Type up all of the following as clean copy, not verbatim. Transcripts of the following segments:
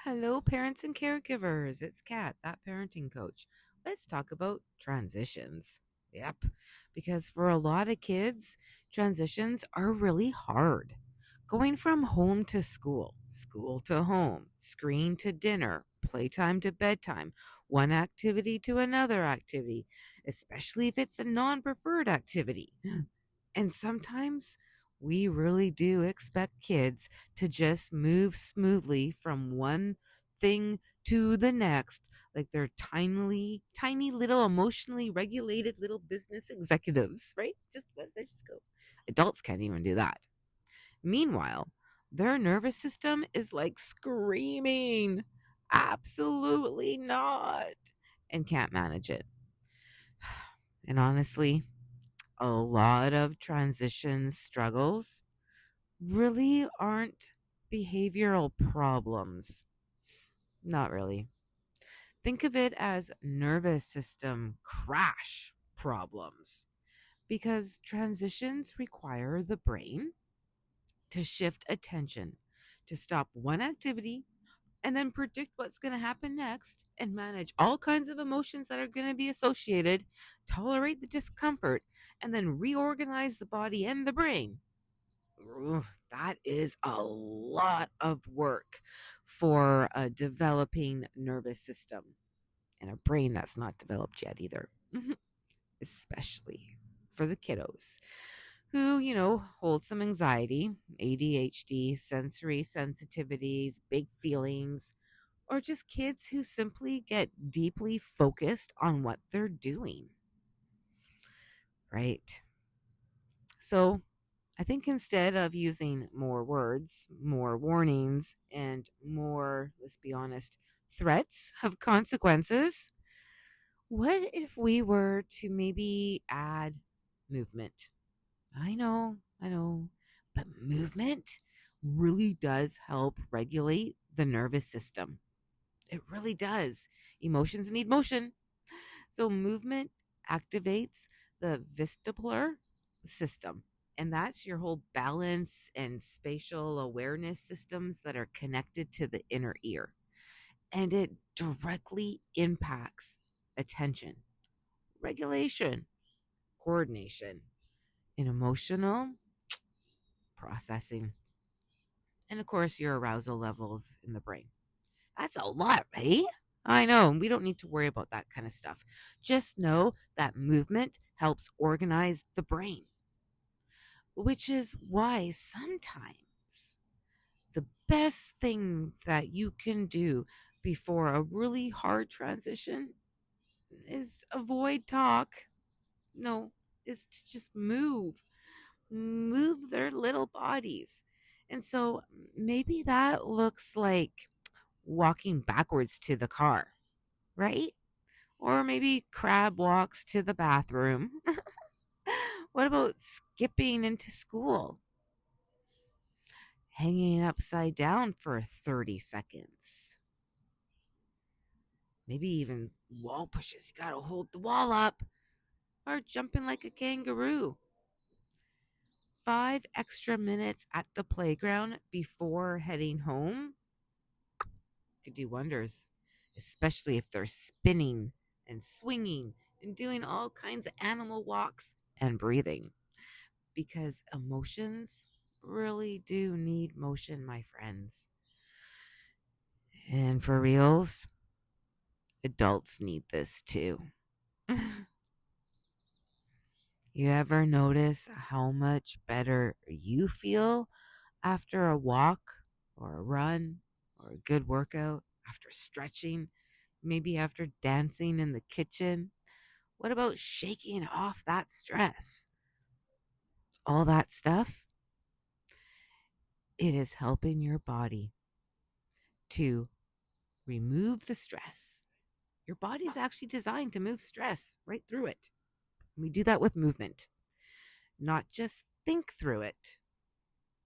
Hello, parents and caregivers. It's Kat, that parenting coach. Let's talk about transitions. Yep, because for a lot of kids, transitions are really hard. Going from home to school, school to home, screen to dinner, playtime to bedtime, one activity to another activity, especially if it's a non preferred activity. And sometimes we really do expect kids to just move smoothly from one thing to the next, like they're tiny little emotionally regulated little business executives, right? Just let's just go. Adults can't even do that. Meanwhile, their nervous system is like screaming, absolutely not, and can't manage it. And honestly, a lot of transition struggles really aren't behavioral problems. Not really. Think of it as nervous system crash problems because transitions require the brain to shift attention, to stop one activity and then predict what's going to happen next and manage all kinds of emotions that are going to be associated, tolerate the discomfort, and then reorganize the body and the brain. That is a lot of work for a developing nervous system and a brain that's not developed yet either. Especially for the kiddos who, hold some anxiety, ADHD, sensory sensitivities, big feelings, or just kids who simply get deeply focused on what they're doing. Right. So I think instead of using more words, more warnings, and more, let's be honest, threats of consequences, what if we were to maybe add movement? I know, but movement really does help regulate the nervous system. It really does. Emotions need motion. So movement activates the vestibular system. And that's your whole balance and spatial awareness systems that are connected to the inner ear. And it directly impacts attention, regulation, coordination, and emotional processing. And of course, your arousal levels in the brain. That's a lot, right? I know. We don't need to worry about that kind of stuff. Just know that movement helps organize the brain, which is why sometimes the best thing that you can do before a really hard transition is avoid talk. No, is to just move their little bodies. And so maybe that looks like walking backwards to the car, right? Or maybe crab walks to the bathroom. What about skipping into school? Hanging upside down for 30 seconds. Maybe even wall pushes. You got to hold the wall up. Or jumping like a kangaroo. 5 extra minutes at the playground before heading home could do wonders, especially if they're spinning and swinging and doing all kinds of animal walks and breathing. Because emotions really do need motion, my friends. And for reals, adults need this too. You ever notice how much better you feel after a walk or a run or a good workout, after stretching, maybe after dancing in the kitchen? What about shaking off that stress? All that stuff, it is helping your body to remove the stress. Your body's actually designed to move stress right through it. And we do that with movement, not just think through it.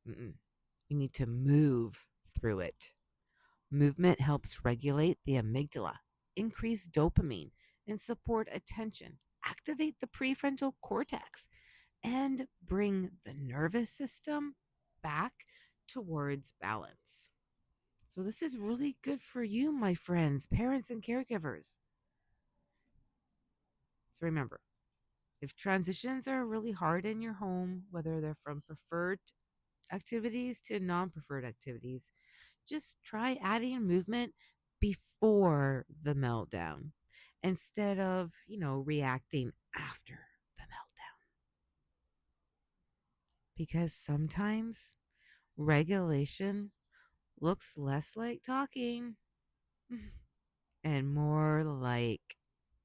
Mm-mm. You need to move through it. Movement helps regulate the amygdala, increase dopamine, and support attention, activate the prefrontal cortex, and bring the nervous system back towards balance. So, this is really good for you, my friends, parents, and caregivers. So, remember, if transitions are really hard in your home, whether they're from preferred activities to non preferred activities, just try adding movement before the meltdown instead of, reacting after the meltdown. Because sometimes regulation looks less like talking and more like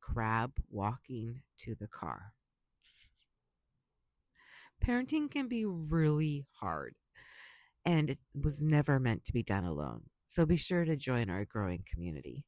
crab walking to the car. Parenting can be really hard, and it was never meant to be done alone. So be sure to join our growing community.